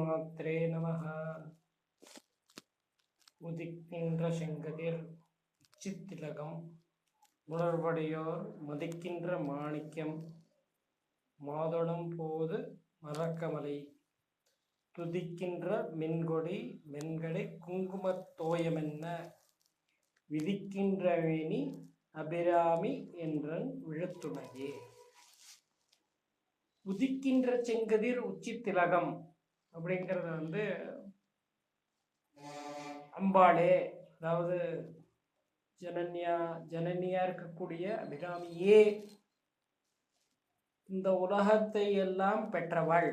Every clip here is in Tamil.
ஸ்ரீமாத்ரே நமஹ. உதிக்கின்ற செங்கதிர் உச்சித்திலகம் உணர்வடையோர் மதிக்கின்ற மாணிக்கம் மாதொடும் போது மரக்கமலை துதிக்கின்ற மின்கொடி மென்கடை குங்குமத் தோயமென்ன விதிக்கின்ற வேணி அபிராமி என்றன் விழுத்துணையே. உதிக்கின்ற செங்கதிர் உச்சித்திலகம் அப்படிங்கிறது அம்பாளே, அதாவது ஜனனியா இருக்கக்கூடிய அபிராமியே, இந்த உலகத்தை எல்லாம் பெற்றவள்.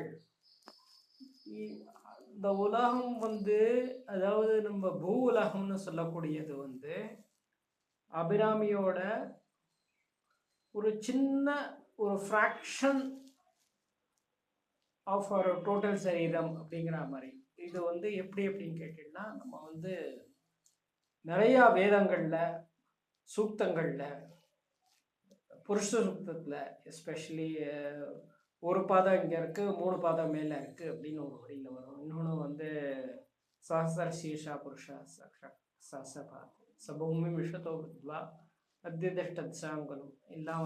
இந்த உலகம் அதாவது நம்ம பூ உலகம்னு சொல்லக்கூடியது அபிராமியோட ஒரு சின்ன ஒரு ஃப்ராக்ஷன் ஆஃப் ஒரு டோட்டல் சரீரம் அப்படிங்கிற மாதிரி. இது எப்படி அப்படின்னு கேட்டீங்கன்னா, நம்ம நிறையா வேதங்களில் சூக்தங்களில் புருஷ சூக்தத்தில் எஸ்பெஷலி ஒரு பாதம் இங்கே இருக்குது, 3 பாதம் மேலே இருக்குது அப்படின்னு ஒரு வழியில் வரும். இன்னொன்று சஹசர சீஷா புருஷா சஹசபாத் சபூமி விஷத்தோ வித்வா அத்தியதிஷ்டாங்கனம் எல்லாம்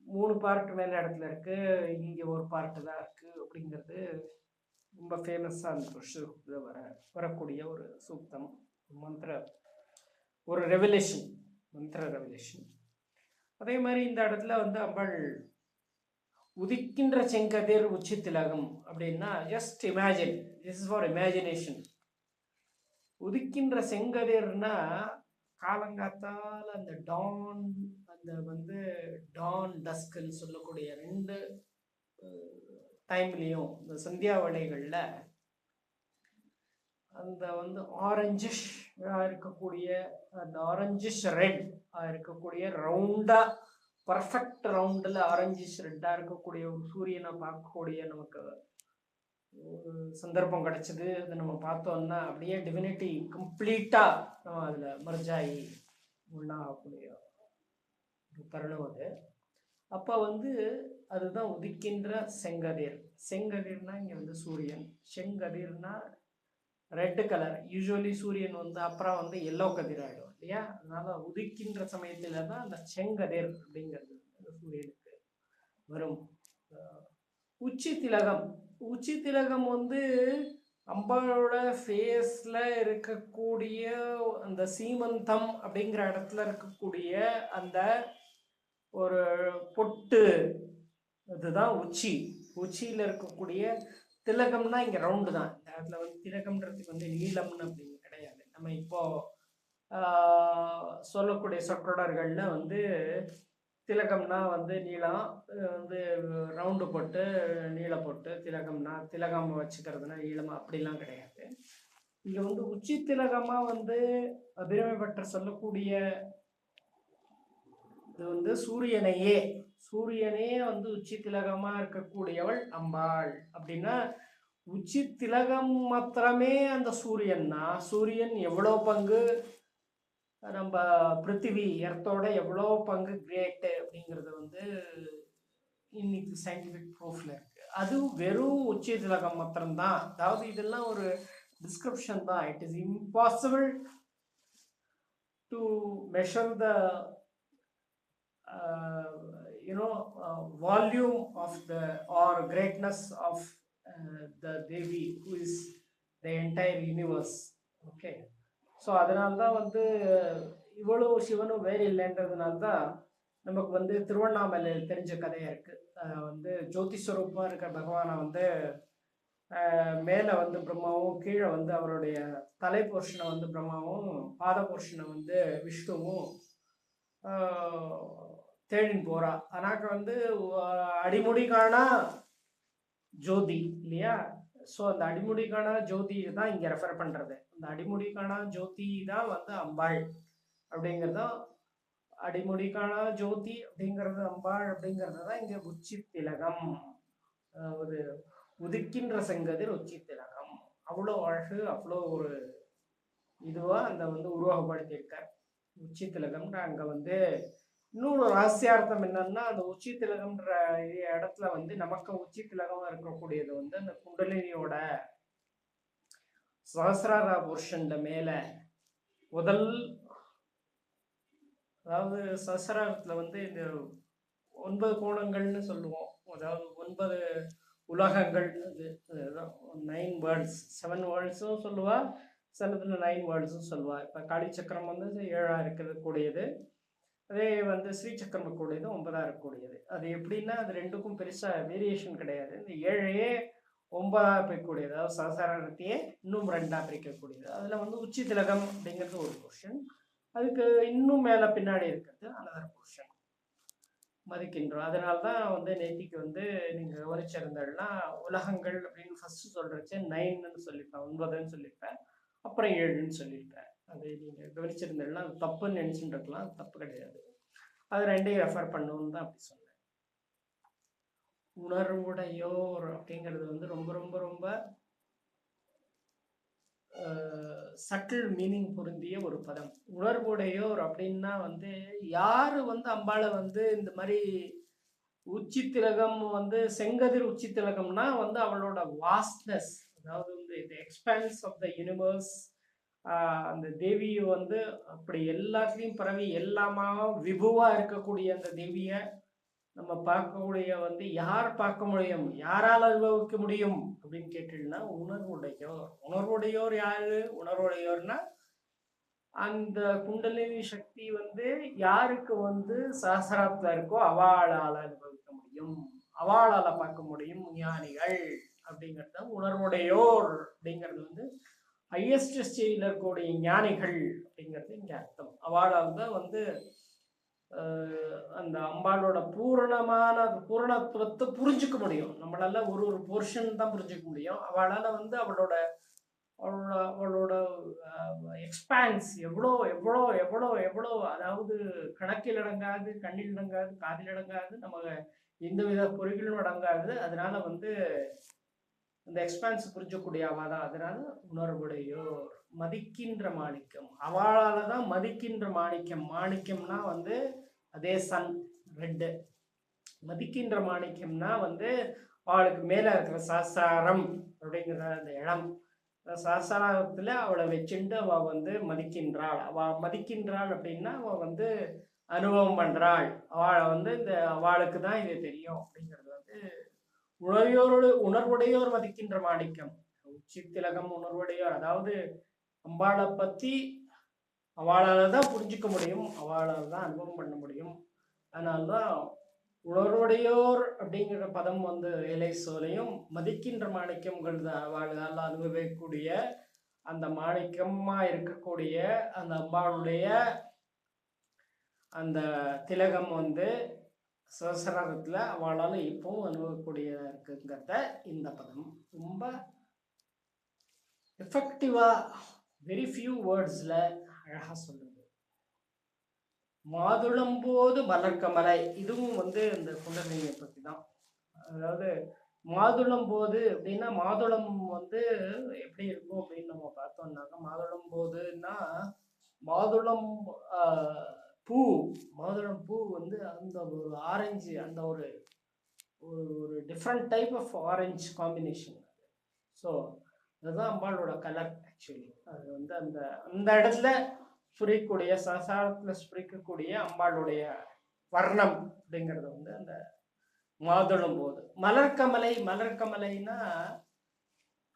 3 பார்ட் மேலே இடத்துல இருக்குது, இங்கே ஒரு பார்ட்டு தான் இருக்குது அப்படிங்கிறது ரொம்ப ஃபேமஸாக அந்த புருஷ சூக்தத்தில் வரக்கூடிய ஒரு சூக்தம், ஒரு ரெவலேஷன், மந்திர ரெவலேஷன். அதே மாதிரி இந்த இடத்துல அம்பாள் உதிக்கின்ற செங்கதிர் உச்சித்திலகம் அப்படின்னா, just imagine, this is for imagination. உதிக்கின்ற செங்கதிர்னா காலங்காத்தால் அந்த டான், அந்த டான் டஸ்க்குன்னு சொல்லக்கூடிய 2 டைம்லேயும் இந்த சந்தியா வேளைகளில் அந்த ஆரஞ்சிஷ் இருக்கக்கூடிய, அந்த ஆரஞ்சிஷ் ரெட் இருக்கக்கூடிய ரவுண்டாக பர்ஃபெக்ட் ரவுண்டில் ஆரஞ்சிஷ் ரெட்டாக இருக்கக்கூடிய ஒரு சூரியனை பார்க்கக்கூடிய நமக்கு ஒரு சந்தர்ப்பம் கிடைச்சிது. அதை நம்ம பார்த்தோம்னா அப்படியே டிவினிட்டி கம்ப்ளீட்டாக நம்ம அதில் மர்ஜாயி ஒன்றாகக்கூடிய ஒரு தருணம் அது. அப்போ அதுதான் உதிக்கின்ற செங்கதிர். செங்கதிர்னா இங்கே சூரியன், செங்கதிர்னா ரெட்டு கலர். யூஸ்வலி சூரியன் அப்புறம் எல்லோ கதிர் ஆகிடும் இல்லையா? அதனால உதிக்கின்ற சமயத்தில் தான் அந்த செங்கதிர் அப்படிங்கிறது சூரியனுக்கு வரும். உச்சி திலகம், உச்சி திலகம் அம்பாளோட ஃபேஸில் இருக்கக்கூடிய அந்த சீமந்தம் அப்படிங்கிற இடத்துல இருக்கக்கூடிய அந்த ஒரு பொட்டு, அதுதான் உச்சி. உச்சியில் இருக்கக்கூடிய திலகம்னா இங்கே ரவுண்டு தான். இந்த இடத்துல திலகம்ன்றதுக்கு நீளம்னு அப்படின்னு கிடையாது. நம்ம இப்போ சொல்லக்கூடிய சொற்றொடர்களில் திலகம்னா நீளம், ரவுண்டு போட்டு நீள போட்டு திலகம்னா திலகம் வச்சுக்கிறதுனா நீளமா அப்படிலாம் கிடையாது. இங்கே உச்சி திலகமாக அபிராமி பட்டர் சொல்லக்கூடிய இது சூரியனையே, சூரியனே உச்சி திலகமாக இருக்கக்கூடியவள் அம்பாள். அப்படின்னா உச்சி திலகம் மாத்திரமே அந்த சூரியன்னா, சூரியன் எவ்வளோ பங்கு நம்ம பிருத்திவி எர்த்தோட எவ்வளோ பங்கு கிரேட்டு அப்படிங்கிறது இன்னைக்கு சயின்டிஃபிக் ப்ரூஃப்ல இருக்கு. அது வெறும் உச்சி திலகம் மாத்திரம்தான். அதாவது இதெல்லாம் ஒரு டிஸ்கிரிப்ஷன் தான். It is impossible to measure the volume of the or greatness of the Devi, who is the entire universe. Okay, so அதனால தான் இவ்வளோ சிவனும் வேறு இல்லைன்றதுனால தான் நமக்கு திருவண்ணாமலை தெரிஞ்ச கதையாக இருக்குது. ஜோதிஸ்வரூபமாக இருக்கிற பகவானை மேலே பிரம்மாவும், கீழே அவருடைய தலை போர்ஷனை பிரம்மாவும், பாத போர்ஷனை விஷ்ணுவும் தேடின்னு போகிறா. ஆனாக்க அடிமுடி காணா ஜோதி இல்லையா? ஸோ அந்த அடிமுடி காணா ஜோதி தான் இங்கே ரெஃபர் பண்ணுறது. அந்த அடிமுடி காணா ஜோதி தான் அம்பாள் அப்படிங்கிறதும், அடிமுடி காணா ஜோதி அப்படிங்கிறது அம்பாள் அப்படிங்கிறது தான் இங்கே உச்சி திலகம். ஒரு உதிக்கின்ற செங்கதிர் உச்சி திலகம். அவ்வளோ அழகு, அவ்வளோ ஒரு இதுவாக அந்த உருவகப்படுத்தியிருக்கார். உச்சி திலகம்ன்ற அங்கே இன்னொரு ரகசியார்த்தம் என்னன்னா, அந்த உச்சி திலகம்ன்ற இடத்துல வந்து நமக்கு உச்சி திலகமா இருக்கக்கூடியது வந்து அந்த குண்டலினியோட சஹசிரார புருஷன்ல மேல முதல், அதாவது சஹசிராரத்துல வந்து இந்த 9 கோணங்கள்னு சொல்லுவோம். அதாவது 9 உலகங்கள். அது 9 வேர்ல்ட்ஸ், 7 வேர்ல்ட்ஸும் சொல்லுவா, சிலதுல 9 வேர்ல்ட்ஸும் சொல்லுவா. இப்போ காளி சக்கரம் வந்து 7ஆ இருக்கக்கூடியது, அதே வந்து ஸ்ரீ சக்கரம் இருக்கக்கூடியது 9ஆ இருக்கக்கூடியது. அது எப்படின்னா அது ரெண்டுக்கும் பெருசாக வேரியேஷன் கிடையாது. இந்த 7ஐயே 9ஆ பிரிக்கக்கூடியது, அதாவது சஹசிராரத்தையே இன்னும் 2ஆக பிரிக்கக்கூடியது. அதில் வந்து உச்சி திலகம் அப்படிங்கிறது ஒரு போர்ஷன், அதுக்கு இன்னும் மேலே பின்னாடி இருக்கிறது அனதர் போர்ஷன் மதிக்கின்றோம். அதனால தான் வந்து நேத்திக்கு வந்து நீங்கள் கவனிச்சிருந்தேன்னா உலகங்கள் அப்படின்னு ஃபர்ஸ்ட் சொல்கிறச்சு 9ன்னு சொல்லியிருப்பேன், 9ன்னு சொல்லியிருப்பேன், அப்புறம் 7ன்னு சொல்லியிருப்பேன். அது நீங்கள் கவனிச்சிருந்தேன்னா அது தப்புன்னு நினச்சிட்டு இருக்கலாம், தப்பு கிடையாது. அது ரெண்டையும் ரெஃபர் பண்ணணும்னு தான் அப்படி சொன்னேன். உணர்வுடையோர் அப்படிங்கிறது வந்து ரொம்ப ரொம்ப ரொம்ப சட்டில் மீனிங் பொருந்திய ஒரு பதம். உணர்வுடையோர் அப்படின்னா வந்து யாரு வந்து அம்பாளை வந்து இந்த மாதிரி உச்சி திலகம் வந்து செங்கதிர் உச்சி திலகம்னா வந்து அவளோட வாஸ்ட்னஸ், அதாவது வந்து இந்த எக்ஸ்பான்ஸ் ஆஃப் த யூனிவர்ஸ், அந்த தேவியை வந்து அப்படி எல்லாத்துலேயும் பரவி எல்லாமாக விபுவா இருக்கக்கூடிய அந்த தேவியை நம்ம பார்க்கக்கூடிய வந்து யார் பார்க்க முடியும், யாரால் அனுபவிக்க முடியும் அப்படின்னு கேட்டீங்கன்னா உணர்வுடையோர். உணர்வுடையோர் யாரு? உணர்வுடையோர்னா அந்த குண்டலினி சக்தி வந்து யாருக்கு வந்து சஹசிராத்துல இருக்கோ அவளால் அனுபவிக்க முடியும், அவளால் பார்க்க முடியும் ஞானிகள் அப்படிங்கிறது தான் உணர்வுடையோர் அப்படிங்கிறது வந்து ஹையஸ்ட் ஸ்டேஜில் இருக்கக்கூடிய ஞானிகள் அப்படிங்கிறது இங்கே அர்த்தம். அவளால் தான் வந்து அந்த அம்பாளோட பூரணத்துவத்தை புரிஞ்சுக்க முடியும். நம்மளால ஒரு ஒரு போர்ஷன் தான் புரிஞ்சுக்க முடியும். அவளால் வந்து அவளோட அவளோட எக்ஸ்பான்ஸ் எவ்வளோ எவ்வளோ எவ்வளோ எவ்வளோ, அதாவது கணக்கில் அடங்காது, கண்ணில் அடங்காது, காதில் அடங்காது, நம்ம எந்தவித பொறிகளும் அடங்காது. அதனால வந்து அந்த எக்ஸ்பான்ஸ் புரிஞ்சக்கூடிய அவதான். அதனால உணர்வுடையோர் மதிக்கின்ற மாணிக்கம், அவளால தான் மதிக்கின்ற மாணிக்கம். மாணிக்கம்னா வந்து அதே சன் ரெட்டு, மதிக்கின்ற மாணிக்கம்னா வந்து அவளுக்கு மேல இருக்கிற சாசாரம் அப்படிங்கிற அந்த இடம், சாசாரத்துல அவளை வச்சுட்டு அவ வந்து மதிக்கின்றாள். அவ மதிக்கின்றாள் அப்படின்னா அவ வந்து அனுபவம் பண்றாள். அவளை வந்து இந்த அவளுக்கு தான் இது தெரியும் அப்படிங்கிறது வந்து உணர்வுடையோர் மதிக்கின்ற மாணிக்கம். உச்சி திலகம் உணர்வுடையோர், அதாவது அம்பாளை பத்தி அவளால தான் புரிஞ்சுக்க முடியும், அவளால் தான் அனுபவம் பண்ண முடியும். அதனால்தான் உணர்வுடையோர் அப்படிங்கிற பதம் வந்து இலை சோலையும், மதிக்கின்ற மாணிக்கங்கள் அவளால் அனுபவிக்கக்கூடிய அந்த மாணிக்கமா இருக்கக்கூடிய அந்த அம்பாளுடைய அந்த திலகம் வந்து சஹசிராரத்துல அவளால் இப்பவும் அனுபவக்கூடியதா இருக்குங்கிறத இந்த பதம் ரொம்ப எஃபெக்டிவா வெரி ஃபியூ வேர்ட்ஸ்ல அழகா சொல்லுது. மாதுளம்போது மலர்கமலை, இதுவும் வந்து இந்த குண்டலினியை பற்றி தான். அதாவது மாதுளம் போது அப்படின்னா மாதுளம் வந்து எப்படி இருக்கும் அப்படின்னு நம்ம பார்த்தோம்னாக்கா, மாதுளம் போதுன்னா மாதுளம் பூ, மாதுளம் பூ வந்து அந்த ஒரு ஆரஞ்சு, அந்த ஒரு ஒரு different type of orange combination. So அதுதான் அம்பாளோட கலர் ஆக்சுவலி. அது வந்து அந்த அந்த இடத்துல சுரிக்கக்கூடிய சசாரத்தில் சுரிக்கக்கூடிய அம்பாளுடைய வர்ணம் அப்படிங்கிறது வந்து அந்த மாதுளம் போது. மலர்கமலை, மலர்கமலைன்னா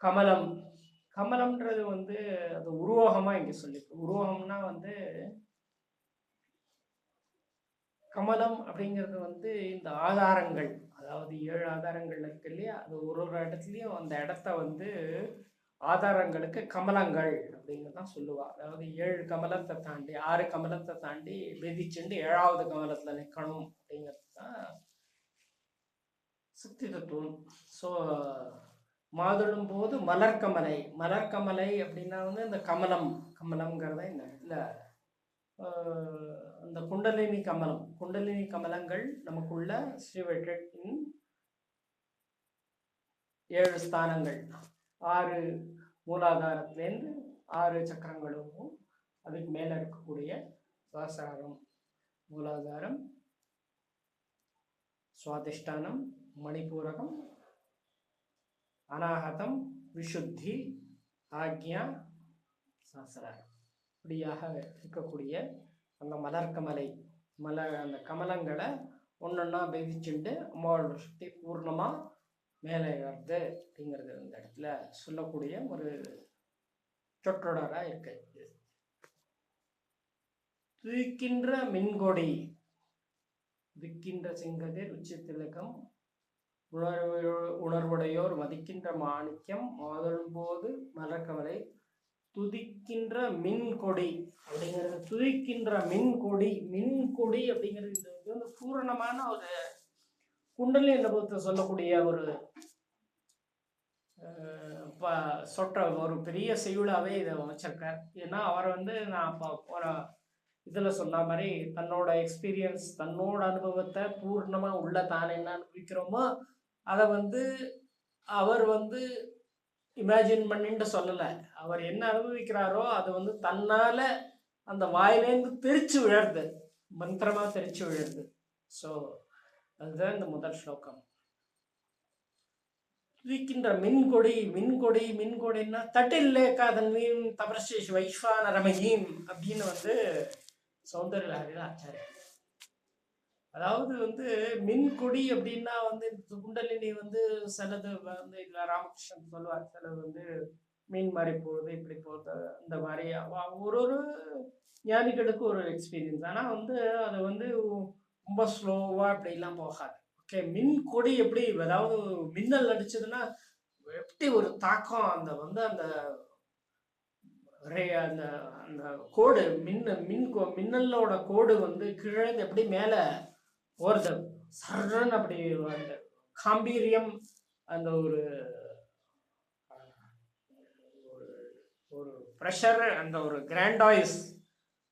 கமலம். கமலம்ன்றது வந்து அது உருவகமா இங்க சொல்லிருக்கு. உருவகம்னா வந்து கமலம் அப்படிங்கிறது வந்து இந்த ஆதாரங்கள், அதாவது 7 ஆதாரங்கள் இருக்கு இல்லையா, அது ஒரு ஒரு இடத்துலையும் அந்த இடத்த வந்து ஆதாரங்களுக்கு கமலங்கள் அப்படிங்கிறது தான் சொல்லுவா. அதாவது 7 கமலத்தை தாண்டி 6 கமலத்தை தாண்டி விதிச்சுண்டு 7வது கமலத்தில் நிற்கணும் அப்படிங்கிறது தான் சக்தி தத்துவம். ஸோ மாதுளம் போது மலர்கமலை, மலர்கமலை அப்படின்னா வந்து இந்த கமலம், கமலம்ங்கிறத இந்த இடத்துல அந்த குண்டலினி கமலம், குண்டலினி கமலங்கள் நமக்குள்ள ஸ்ரீவெட்டட் இன் 7 ஸ்தானங்கள், 6 மூலாதாரத்திலேருந்து 6 சக்கரங்களுக்கும் அதுக்கு மேலே இருக்கக்கூடிய சஹசிராரம், மூலாதாரம், சுவாதிஷ்டானம், மணிபூரகம், அநாகதம், விஷுத்தி, ஆக்ஞா, சஹஸ்ராரம். இப்படியாக இருக்கக்கூடிய அந்த மலர்கமலை அந்த கமலங்களை ஒன்றொன்னா பேதிச்சுட்டு அம்மாவோட சக்தி பூர்ணமாக மேலே வருது அப்படிங்கிறது இந்த இடத்துல சொல்லக்கூடிய ஒரு சொற்றொடராக இருக்கு. துதிக்கின்ற மின்கொடி, துதிக்கின்ற செங்கதிர் உச்சி திலகம், உணர்வுடையோர் மதிக்கின்ற மாணிக்கம், மாதழும்போது மலர்கமலை, துதிக்கின்ற மின்கொடி அப்படிங்கிறது. துதிக்கின்ற மின்கொடி, மின்கொடி அப்படிங்கிறது இது வந்து பூரணமான ஒரு குண்டலி அனுபவத்தை சொல்லக்கூடிய ஒரு சொற்ற ஒரு பெரிய செய்யுளாவே இதை வச்சிருக்கார். ஏன்னா அவர் வந்து நான் ஒரு இதில் சொன்ன மாதிரி தன்னோட எக்ஸ்பீரியன்ஸ், தன்னோட அனுபவத்தை பூர்ணமாக உள்ள தான் என்ன அனுபவிக்கிறோமோ அதை வந்து அவர் வந்து இமேஜின் பண்ணிட்டு சொல்லலை. அவர் என்ன அனுபவிக்கிறாரோ அது வந்து தன்னால அந்த வாயிலேருந்து தெரிச்சு விழருது, மந்திரமாக தெரிச்சு விழருது. ஸோ அதுதான் இந்த முதல் ஸ்லோகம். துதிக்கின்ற மின்கொடி, மின்கொடி, மின்கொடின்னா தட்டில்லேக்கா தன்மையும் தபரசேஷ் வைஸ்வான ரமகீம் அப்படின்னு வந்து சௌந்தர்யலஹரியில் ஆச்சாரியர். அதாவது வந்து மின்கொடி அப்படின்னா வந்து குண்டலினி வந்து சிலது வந்து இதில் ராமகிருஷ்ணன் சொல்லுவார், சிலது வந்து மீன் மாதிரி போகுது, இப்படி போகுது, இந்த மாதிரி ஒரு ஒரு ஞானிகளுக்கு ஒரு எக்ஸ்பீரியன்ஸ். ஆனால் வந்து அது வந்து ரொம்ப ஸ்லோவாக அப்படிலாம் போகாது. ஓகே, மின் கொடி எப்படி, அதாவது மின்னல் அடிச்சதுன்னா எப்படி ஒரு தாக்கம், அந்த வந்து அந்த அந்த அந்த கோடு மின்னலோட கோடு வந்து கீழே எப்படி மேலே போகிறது, சர்றன் அப்படி அந்த காம்பீரியம், அந்த ஒரு ஒரு ப்ரெஷர், அந்த ஒரு கிராண்டாய்ஸ்,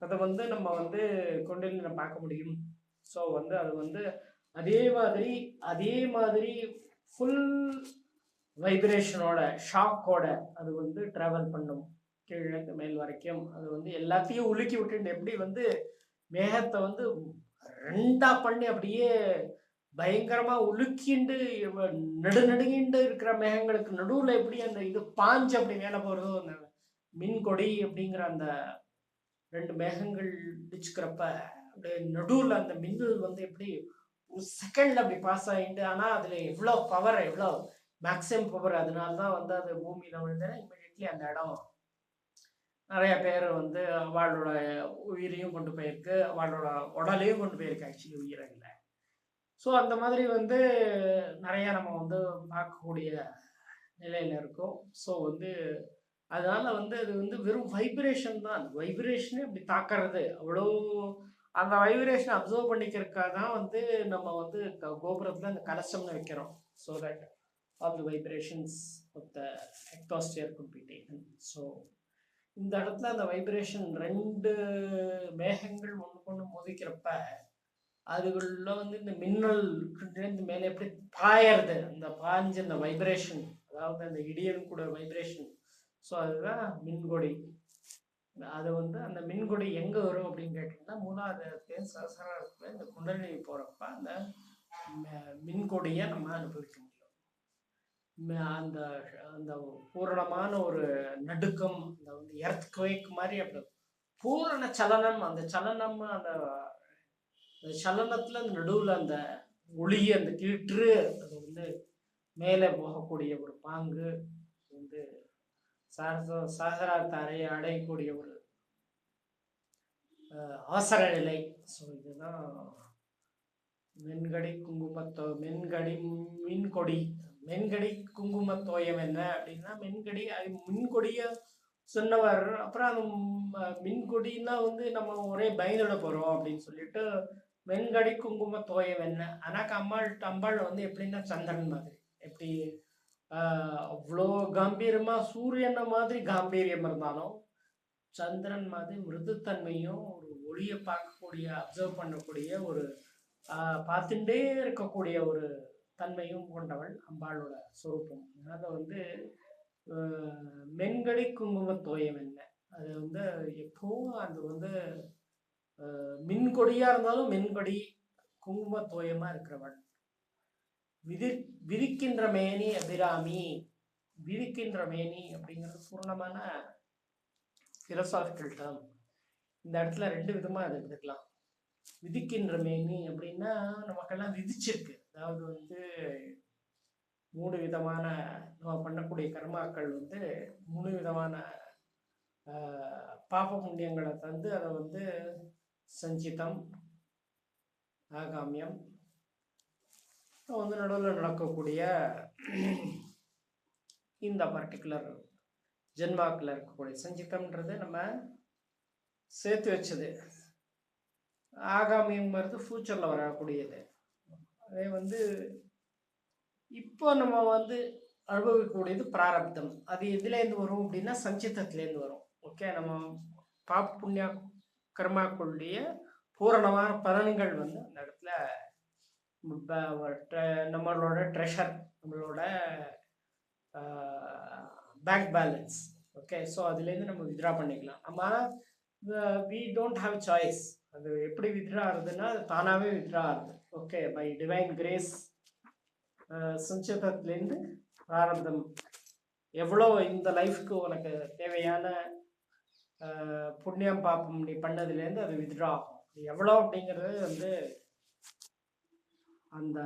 அதை வந்து நம்ம வந்து கொண்டு பார்க்க முடியும். ஸோ வந்து அது வந்து அதே மாதிரி ஃபுல் வைப்ரேஷனோட, ஷாக்கோட அது வந்து ட்ராவல் பண்ணும் கீழே மேல் வரைக்கும். அது வந்து எல்லாத்தையும் உலுக்கி விட்டு எப்படி வந்து மேகத்தை வந்து ரெண்டா பண்ணி அப்படியே பயங்கரமா உலுக்கிண்டு நடுநடுங்கிண்டு இருக்கிற மேகங்களுக்கு நடுவில் எப்படி அந்த இது பாஞ்சு அப்படி மேலே போகிறதோ, அந்த மின்கொடி அப்படிங்கிற அந்த ரெண்டு மேகங்கள் இடிச்சுக்கிறப்ப அப்படியே நடுவில் அந்த மின்னல் வந்து எப்படி ஒரு செகண்ட்ல அப்படி பாஸ் ஆகிட்டு, ஆனால் அதில் எவ்வளோ பவர், எவ்வளோ மேக்ஸிமம் பவர். அதனால தான் வந்து அது பூமியில் விழுந்தேன்னா இம்மிடியட்லி அந்த இடம் நிறைய பேர் வந்து அவளோட உயிரையும் கொண்டு போயிருக்கு, அவளோட உடலையும் கொண்டு போயிருக்கு, ஆக்சுவலி உயிரை இல்லை. ஸோ அந்த மாதிரி வந்து நிறையா நம்ம வந்து பார்க்கக்கூடிய நிலையில் இருக்கும். ஸோ வந்து அதனால வந்து அது வந்து வெறும் வைப்ரேஷன் தான். அந்த வைப்ரேஷனே அப்படி தாக்கிறது, அவ்வளோ அந்த வைப்ரேஷனை அப்சர்வ் பண்ணிக்கிறதுக்காக தான் வந்து நம்ம வந்து கோபுரத்தில் அந்த கலசம்னு வைக்கிறோம். So that all the vibrations of the atmosphere could be taken. So இந்த இடத்துல அந்த வைப்ரேஷன் ரெண்டு மேகங்கள் ஒன்று மோதிக்கிறப்ப அதுக்குள்ள வந்து இந்த மின்னல் மேலே எப்படி பாயறது, அந்த பாஞ்சு அந்த வைப்ரேஷன், அதாவது அந்த இடியன் கூட வைப்ரேஷன். ஸோ அதுதான் மின்கொடி. அது வந்து அந்த மின்கொடி எங்கே வரும் அப்படின்னு கேட்டிங்கன்னா, மூலாதாரத்தை சஹஸ்ராரத்தில் இந்த குண்டலினி போகிறப்ப அந்த மின்கொடியை நம்ம அனுபவிக்க முடியும். அந்த அந்த பூரணமான ஒரு நடுக்கம், அந்த வந்து எர்த்குவேக் மாதிரி அப்படி பூரண சலனம். அந்த சலனம், அந்த சலனத்தில் அந்த நடுவில் அந்த ஒளி, அந்த கீற்று, அது வந்து மேலே போகக்கூடிய ஒரு பாங்கு வந்து சஹஸ்ராரத்தை அடையக்கூடிய ஒரு அவசர நிலை. ஸோ இதுதான் மென்கடி மின்கொடி. மென்கடி குங்குமத்தோயம் என்ன அப்படின்னா, மென்கடி மின்கொடியை சொன்னவர். அப்புறம் அந்த மின்கொடின்னா வந்து நம்ம ஒரே பயந்துட போகிறோம் அப்படின்னு சொல்லிட்டு மென்கடி குங்குமத்தோயம் என்ன. ஆனால் அம்பாள் வந்து எப்படின்னா சந்திரன் மாதிரி, எப்படி அவ்வளோ காம்பீரியமாக சூரியனை மாதிரி காம்பீரியம் இருந்தாலும் சந்திரன் மாதிரி மிருதுத்தன்மையும் ஒரு ஒளியை பார்க்கக்கூடிய, அப்சர்வ் பண்ணக்கூடிய, ஒரு பார்த்துட்டே இருக்கக்கூடிய ஒரு தன்மையும் கொண்டவள் அம்பாளோட சொரூபம். அதனால வந்து மென்கடி குங்குமத்தோயம் என்ன, அது வந்து எப்போவும் அது வந்து மின்கொடியா இருந்தாலும் மின்கொடி குங்கும தோயமா இருக்கிறவள். விதிக்கின்ற மேனி அபிராமி. விதிக்கின்ற மேனி அப்படிங்கிறது பூர்ணமான பிலசாபிக்கல் டேர்ம். இந்த இடத்துல 2 விதமா அதை எடுத்துக்கலாம். விதிக்கின்ற மேனி அப்படின்னா நமக்கெல்லாம் விதிச்சிருக்கு. அதாவது வந்து 3 விதமான நம்ம பண்ணக்கூடிய கர்மாக்கள் வந்து 3 விதமான பாப புண்ணியங்களை தந்து அதை வந்து சஞ்சிதம், ஆகாமியம், வந்து நடுவில் நடக்கக்கூடிய இந்த பர்டிகுலர் ஜென்மாக்கில் இருக்கக்கூடிய சஞ்சிதம்ன்றது நம்ம சேர்த்து வச்சது. ஆகாமியங்கிறது ஃபியூச்சரில் வரக்கூடியது. அதே வந்து இப்போ நம்ம வந்து அனுபவிக்கக்கூடியது பிராரப்தம். அது எதுலேருந்து வரும் அப்படின்னா சஞ்சிதத்துலேருந்து வரும். ஓகே, நம்ம பாப புண்ணிய கர்மாக்களுடைய பூரணமான பலன்கள் வந்து அந்த இடத்துல நம்மளோட ட்ரெஷர், நம்மளோட பேங்க் பேலன்ஸ். ஓகே, ஸோ அதுலேருந்து நம்ம வித்ரா பண்ணிக்கலாம். நம்ம வி டோன்ட் ஹாவ் சாய்ஸ். அது எப்படி வித்ரா ஆகுதுன்னா அது தானாகவே வித்ரா ஆகுது. Okay, by divine grace. சஞ்சிதத்துலேருந்து பிராரப்தம் எவ்வளோ இந்த லைஃப்க்கு உனக்கு தேவையான புண்ணியம் பாப்பம் நீ பண்ணதுலேருந்து அது வித்ரா ஆகும். எவ்வளோ அப்படிங்கிறது வந்து அந்த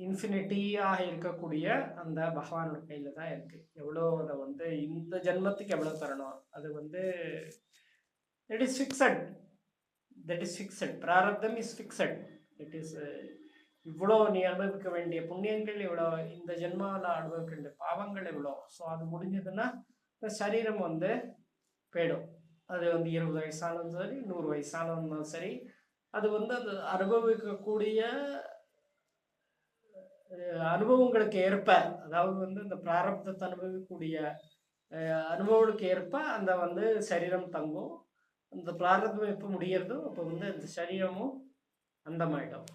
இன்ஃபினிட்டியாக இருக்கக்கூடிய அந்த பகவானோட கையில் தான் இருக்குது. எவ்வளோ அதை வந்து இந்த ஜென்மத்துக்கு எவ்வளோ தரணும் அது வந்து it is fixed. That is fixed. பிராரப்தம் இஸ் ஃபிக்ஸட். இட் இஸ் இவ்வளோ நீ அனுபவிக்க வேண்டிய புண்ணியங்கள் இவ்வளோ, இந்த ஜென்மாவில் அனுபவிக்க வேண்டிய பாவங்கள் இவ்வளோ. ஸோ அது முடிஞ்சதுன்னா இந்த சரீரம் வந்து போயிடும். அது வந்து 20 வயசானாலும் சரி, 100 வயசானாலும் சரி, அது வந்து அது அனுபவிக்கக்கூடிய அனுபவங்களுக்கு ஏற்ப, அதாவது வந்து இந்த பிராரப்தத்தை அனுபவிக்கக்கூடிய அனுபவங்களுக்கு ஏற்ப அந்த வந்து சரீரம் தங்கும். அந்த பிராரப்தம் எப்போ முடியறதோ அப்போ வந்து அந்த சரீரமும் அந்தமாயிடும்.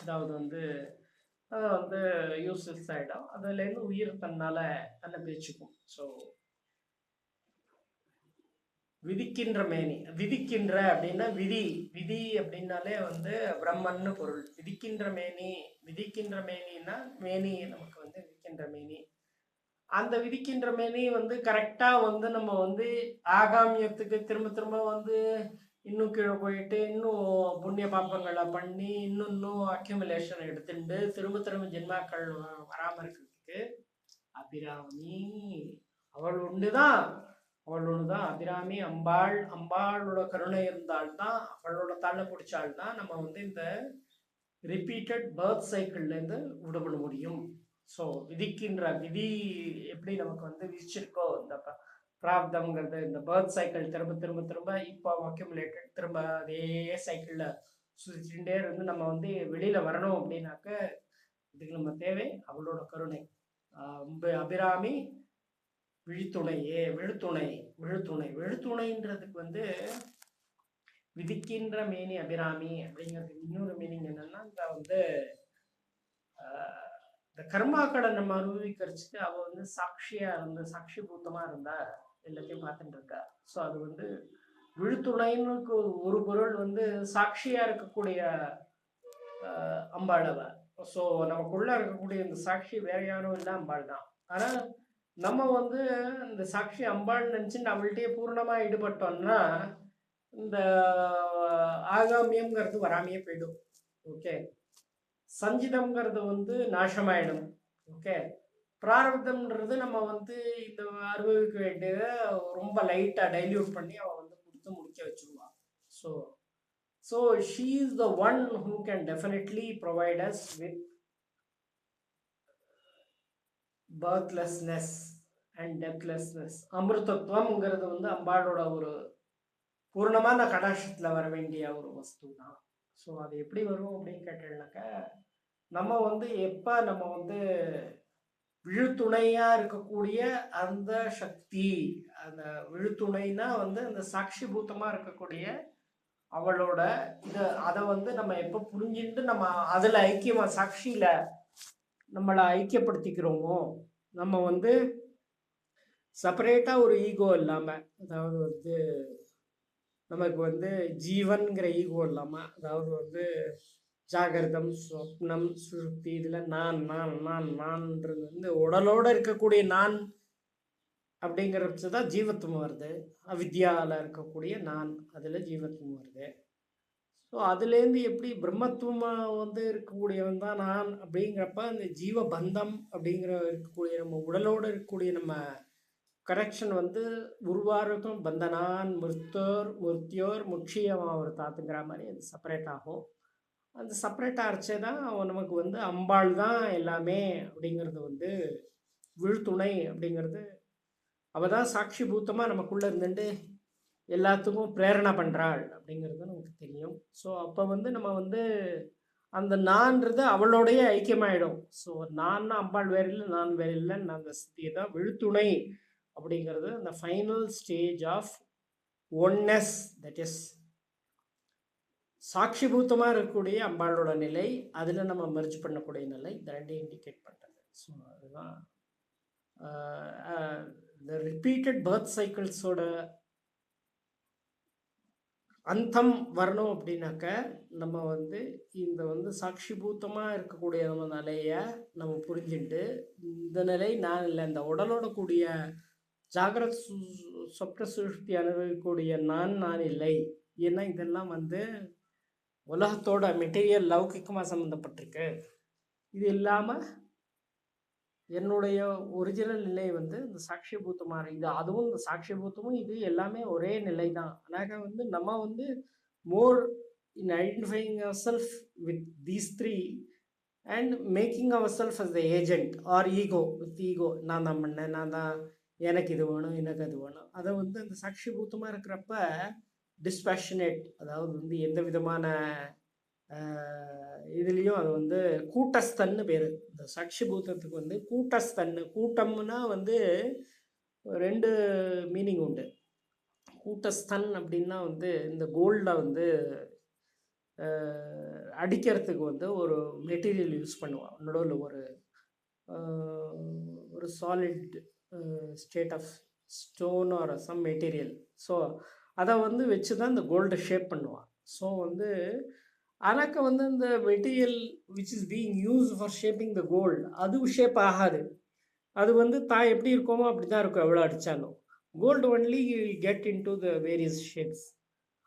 அதாவது வந்து அதை வந்து யூஸ்லெஸ் ஆகிடும். அதுலேருந்து உயிர் தன்னால் தன்னை பிரிச்சுக்கும். ஸோ விதிக்கின்ற மேனி. விதிக்கின்ற அப்படின்னா விதி. விதி அப்படின்னாலே வந்து பிரம்மன்னு பொருள். விதிக்கின்ற மேனி. விதிக்கின்ற மேனின்னா மேனி நமக்கு வந்து விதிக்கின்ற மேனி. அந்த விதிக்கின்ற மேனி வந்து கரெக்டாக வந்து நம்ம வந்து ஆகாமியத்துக்கு திரும்ப திரும்ப வந்து இன்னும் கீழே போயிட்டு இன்னும் புண்ணிய பாப்பங்களை பண்ணி இன்னும் அக்யூமுலேஷன் எடுத்துட்டு திரும்ப திரும்ப ஜென்மாக்கள் வராமல் இருக்கிறதுக்கு அபிராமி அவள் உண்டுதான். அவள் ஒண்ணுதான் அபிராமி. அம்பாளோட கருணை இருந்தால்தான், அவளோட தள்ள பிடிச்சால்தான் நம்ம வந்து இந்த ரிப்பீட்டட் பர்த் சைக்கிள்லேருந்து விடுபட முடியும். ஸோ விதிக்கின்ற விதி எப்படி நமக்கு வந்து விதிச்சிருக்கோ, இந்த பிராப்தம்ங்கிறது இந்த பர்த் சைக்கிள் திரும்ப திரும்ப திரும்ப இப்போ அக்யூமுலேட்டட் திரும்ப அதே சைக்கிளில் சுற்றிகிட்டே இருந்து நம்ம வந்து வெளியில் வரணும் அப்படின்னாக்க இதுக்கு நம்ம தேவை அவளோட கருணை. அபிராமி விழித்துணையே. விழுத்துணைன்றதுக்கு வந்து விதிக்கின்ற மேனி அபிராமி அப்படிங்கிறதுக்கு இன்னொரு மீனிங் என்னன்னா, இந்த வந்து இந்த கர்மாக்களை நம்ம அனுபவிக்கிறதுக்கு அவ வந்து சாட்சியா இருந்து சாட்சி பூத்தமா இருந்தா எல்லாத்தையும் பார்த்துட்டு இருக்கா. ஸோ அது வந்து விழுத்துணைன்னு ஒரு பொருள் வந்து சாட்சியா இருக்கக்கூடிய அம்பாள் அவ. ஸோ நமக்குள்ள இருக்கக்கூடிய இந்த சாட்சி வேற யாரும் இல்லை, அம்பாள் தான். ஆனால் நம்ம வந்து இந்த சாட்சி அம்பாள் நினச்சிட்டு அவள்கிட்டயே பூர்ணமாக ஈடுபட்டோம்னா இந்த ஆகாமியம்ங்கிறது வராமையே போயிடும். ஓகே, சஞ்சிதம்ங்கிறது வந்து நாசமாயிடும். ஓகே, பிராரப்தம்ன்றது நம்ம வந்து இந்த அனுபவிக்க வேண்டியதை ரொம்ப லைட்டாக டைல்யூட் பண்ணி அவள் வந்து கொடுத்து முடிக்க வச்சுருவாள். So she is the one who can definitely provide us with birthlessness and deathlessness. அமிர்தத்துவம்ங்கிறது வந்து அம்பாளோட ஒரு பூர்ணமான கடாட்சத்தில் வர வேண்டிய ஒரு வஸ்து தான். ஸோ அது எப்படி வரும் அப்படின்னு கேட்டீங்கன்னாக்கா, நம்ம வந்து எப்போ நம்ம வந்து விழுத்துணையாக இருக்கக்கூடிய அந்த சக்தி, அந்த விழுத்துணைனா வந்து அந்த சாட்சி பூத்தமாக இருக்கக்கூடிய அவளோட அதை வந்து நம்ம எப்போ புரிஞ்சுட்டு நம்ம அதில் ஐக்கியமாக சாட்சியில் நம்மளை ஐக்கியப்படுத்திக்கிறோமோ, நம்ம வந்து செப்பரேட்டாக ஒரு ஈகோ இல்லாமல், அதாவது வந்து நமக்கு வந்து ஜீவன்கிற ஈகோ இல்லாமல், அதாவது வந்து ஜாகிரதம், சொப்னம், சுழுப்தி, இதில் நான் நான் நான் நான்ன்றது வந்து உடலோடு இருக்கக்கூடிய நான் அப்படிங்கிறது தான் ஜீவத்துவம் வருது. அவித்யாவில் இருக்கக்கூடிய நான், அதில் ஜீவத்துவம் வருது. ஸோ அதுலேருந்து எப்படி பிரம்மத்துவமாக வந்து இருக்கக்கூடியவன் தான் நான் அப்படிங்கிறப்ப, அந்த ஜீவ பந்தம் அப்படிங்கிற இருக்கக்கூடிய நம்ம உடலோடு இருக்கக்கூடிய நம்ம கரெக்ஷன் வந்து உருவாருக்கும் பந்தனான் முர்த்தியோர் முட்சியமாக ஒரு தாத்துங்கிற மாதிரி அது செப்பரேட் ஆகும். அந்த செப்பரேட் ஆகிச்சே தான் நமக்கு வந்து அம்பாள் தான் எல்லாமே அப்படிங்கிறது வந்து விழுத்துணை அப்படிங்கிறது. அவள் தான் சாட்சி பூத்தமாக நமக்குள்ளே இருந்துட்டு எல்லாத்துக்கும் பிரேரணை பண்ணுறாள் அப்படிங்கிறது நமக்கு தெரியும். ஸோ அப்போ வந்து நம்ம வந்து அந்த நான்றது அவளோடைய ஐக்கியமாயிடும். ஸோ நான் அம்பாள் வேறு இல்லை, நான் வேறு இல்லைன்னு அந்த ஸ்திதியை தான் விழுத்துணை அப்படிங்கிறது அந்த final stage of oneness. That is சாட்சிபூத்தமாக இருக்கக்கூடிய அம்பாளோட நிலை, அதில் நம்ம மெர்ஜ் பண்ணக்கூடிய நிலை, இந்த ரெண்டையும் இண்டிகேட் பண்ணுறது. ஸோ அதுதான் இந்த ரிப்பீட்டட் பர்த் சைக்கிள்ஸோட அந்தம் வரணும் அப்படின்னாக்க நம்ம வந்து இந்த வந்து சாட்சிபூத்தமாக இருக்கக்கூடிய நம்ம நிலையை நம்ம புரிஞ்சுட்டு, இந்த நிலை நான் இல்லை, இந்த உடலோட கூடிய ஜாகிரத சொப்ன சுழுப்தி அனுபவிக்கக்கூடிய நான் இல்லை. ஏன்னா இதெல்லாம் வந்து உலகத்தோட மெட்டீரியல் லௌகிக்கமாக சம்மந்தப்பட்டிருக்கு. இது இல்லாமல் என்னுடைய ஒரிஜினல் நிலை வந்து இந்த சாட்சிபூத்தமாக இது, அதுவும் இந்த சாட்சிபூத்தமும் இது எல்லாமே ஒரே நிலை தான். ஆனால் வந்து நம்ம வந்து more in identifying our self with these three and making our self as the agent or ego. With ego, நான் தான் பண்ணேன், நான் தான், எனக்கு இது வேணும், எனக்கு அது வேணும். அதை வந்து அந்த சாட்சிபூத்தமாக இருக்கிறப்ப டிஸ்பேஷனேட், அதாவது வந்து எந்த விதமான இதுலேயும் அது வந்து கூட்டஸ்தன்னு பேர். இந்த சாட்சிபூத்தத்துக்கு வந்து கூட்டஸ்தன்னு, கூட்டம்னா வந்து ரெண்டு மீனிங் உண்டு. கூட்டஸ்தன் அப்படின்னா வந்து இந்த கோல்டை வந்து அடிக்கிறதுக்கு வந்து ஒரு மெட்டீரியல் யூஸ் பண்ணுவான். நடுவில் ஒரு solid state of stone or some material. So அதை வந்து வச்சு தான் இந்த கோல்டை ஷேப் பண்ணுவான். ஸோ வந்து ஆனால் வந்து இந்த material which is being use for shaping the gold, அது ஷேப் ஆகாது. அது வந்து தான் எப்படி இருக்கோமோ அப்படி தான் இருக்கும் எவ்வளோ அடித்தாலும். Gold only get into the various shapes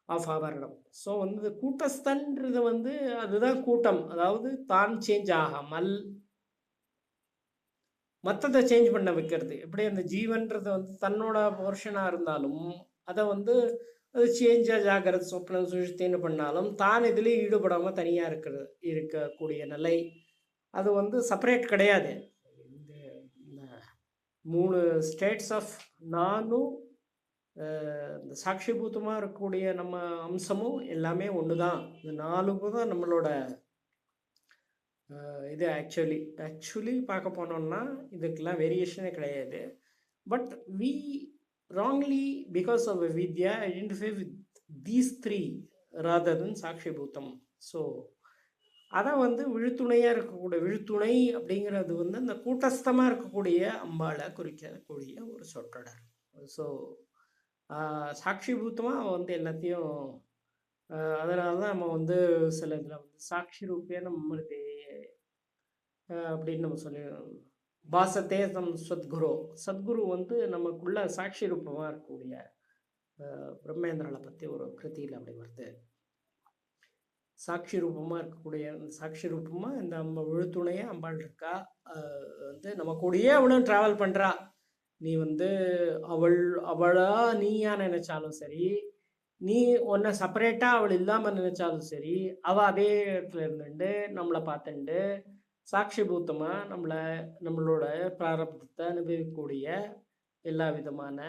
of ஆபரணம். ஸோ வந்து கூட்டஸ்தன்றது வந்து அதுதான் கூட்டம், அதாவது தான் சேஞ்ச் ஆகாமல் மற்றதை சேஞ்ச் பண்ண வைக்கிறது. எப்படி அந்த ஜீவன்றது வந்து தன்னோட போர்ஷனாக இருந்தாலும் அதை வந்து அது சேஞ்சாக ஜாகிரத சொப்னம் சுழுத்தின்னு பண்ணாலும் தான் இதுலேயும் ஈடுபடாமல் தனியாக இருக்கக்கூடிய நிலை, அது வந்து செப்பரேட் கிடையாது. இந்த 3 ஸ்டேட்ஸ் ஆஃப் நானும் இந்த சாட்சிபூத்தமாக இருக்கக்கூடிய நம்ம அம்சமும் எல்லாமே ஒன்று தான். இந்த 4க்கும் தான் நம்மளோட இது ஆக்சுவலி பார்க்க போனோம்னா இதுக்கெல்லாம் வேரியேஷனே கிடையாது. But we wrongly, because of avidya, identify with these 3 rather than சாட்சிபூத்தம். So அதை வந்து விழுத்துணையாக இருக்கக்கூடிய விழுத்துணை அப்படிங்கிறது வந்து அந்த கூட்டஸ்தமாக இருக்கக்கூடிய அம்பாளை குறிக்கக்கூடிய ஒரு சொற்றொடர். ஸோ சாட்சிபூத்தமாக வந்து எல்லாத்தையும் அதனால தான் நம்ம வந்து சில இதில் வந்து சாட்சி ரூபே நம்மளுக்கு அப்படின்னு நம்ம சொல்லி பாசத்தே சத்குரு வந்து நமக்குள்ள சாட்சி ரூபமாக இருக்கக்கூடிய பிரம்மேந்திரனை பற்றி ஒரு கிருத்தியில் அப்படி வருது. சாட்சி ரூபமாக இருக்கக்கூடிய சாட்சி ரூபமாக இந்த நம்ம விழுத்துணையாக அம்பாள் இருக்கா, வந்து நம்ம கூடயே அவளும் ட்ராவல் பண்ணுறா. நீ வந்து அவளா நீயா நினைச்சாலும் சரி, நீ ஒன்றை செப்பரேட்டாக அவள் இல்லாமல் நினைச்சாலும் சரி, அவள் அதே இடத்துல இருந்துட்டு நம்மளை பார்த்துட்டு சாட்சிபூத்தமாக நம்மளோட பிராரப்தத்தை அனுபவிக்கக்கூடிய எல்லா விதமான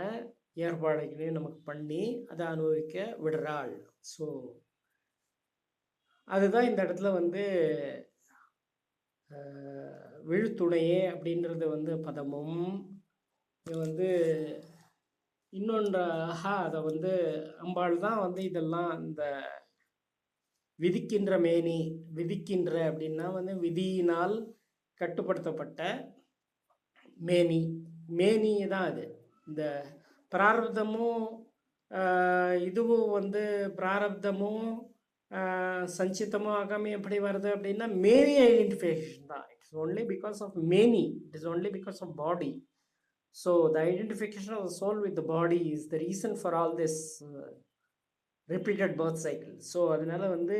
ஏற்பாடுகளையும் நமக்கு பண்ணி அதை அனுபவிக்க விடுறாள். ஸோ அதுதான் இந்த இடத்துல வந்து விழுத்துணையே அப்படின்றது வந்து பதமும் வந்து இன்னொன்றாக அதை வந்து அம்பாள் தான் வந்து இதெல்லாம் இந்த விதிக்கின்ற மேனி, விதிக்கின்ற அப்படின்னா வந்து விதியினால் கட்டுப்படுத்தப்பட்ட மேனி தான் அது. இந்த பிராரப்தமும் இதுவும் வந்து பிராரப்தமும் சஞ்சிதமும் ஆகாமி எப்படி வருது அப்படின்னா மேனி ஐடென்டிஃபிகேஷன் தான். It's only because of many, it is only because of body. So the identification of the soul with the body is the reason for all this repeated birth cycle. So அதனால வந்து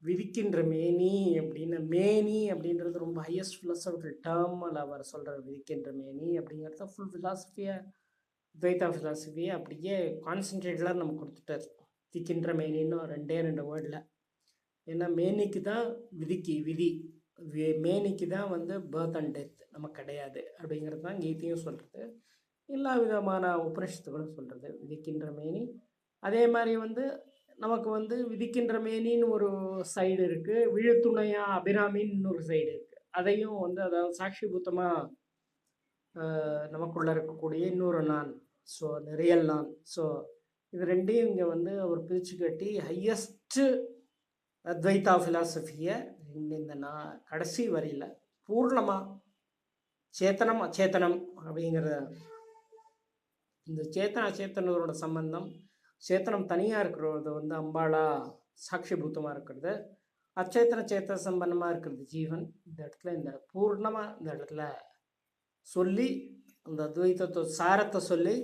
விதிக்கின்ற மேனி அப்படின்னு, மேனி அப்படின்றது ரொம்ப ஹையஸ்ட் ஃபிலாசபிக்கல் டேர்மில் அவர் சொல்கிறார். விதிக்கின்ற மேனி அப்படிங்கிறத ஃபுல் ஃபிலாசபியை, துவைதா ஃபிலாசபியை அப்படியே கான்சன்ட்ரேட்டடாக நம்ம கொடுத்துட்டார். விதிக்கின்ற மேனின்னு ரெண்டு வேர்டில். ஏன்னா மேனிக்கு தான் விதி, மேனிக்கு தான் வந்து பர்த் அண்ட் டெத் நமக்கு கிடையாது அப்படிங்கிறது தான் கீதையும் சொல்கிறது, எல்லா விதமான உபனிஷத்துகளும் சொல்கிறது. விதிக்கின்ற மேனி அதே மாதிரி வந்து நமக்கு வந்து விதிக்கின்ற மேனின்னு ஒரு சைடு இருக்குது, விழுத்துணையா அபிராமின்னு ஒரு சைடு இருக்குது. அதையும் வந்து அதாவது சாட்சிபூத்தமாக நமக்குள்ளே இருக்கக்கூடிய இன்னொரு நான், ஸோ ரியல் நான். ஸோ இது ரெண்டையும் இங்கே வந்து அவர் பிரித்து கட்டி ஹையஸ்ட்டு அத்வைதா ஃபிலாசபியை இந்த நான் கடைசி வரியில் பூர்ணமாக சேத்தனம் அச்சேத்தனம் அப்படிங்கிற இந்த சேத்தன அச்சேத்தனோட சம்பந்தம், சேத்தனம் தனியாக இருக்கிறது வந்து அம்பாளா சாட்சிபூத்தமாக இருக்கிறது, அச்சேத்தன சேத்தன சம்பந்தமாக இருக்கிறது ஜீவன். இந்த இடத்துல இந்த பூர்ணமாக இந்த இடத்துல சொல்லி அந்த அத்வைத்தத்தை சாரத்தை சொல்லி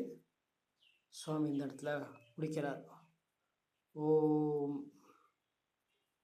சுவாமி இந்த இடத்துல முடிக்கிறார். ஓம்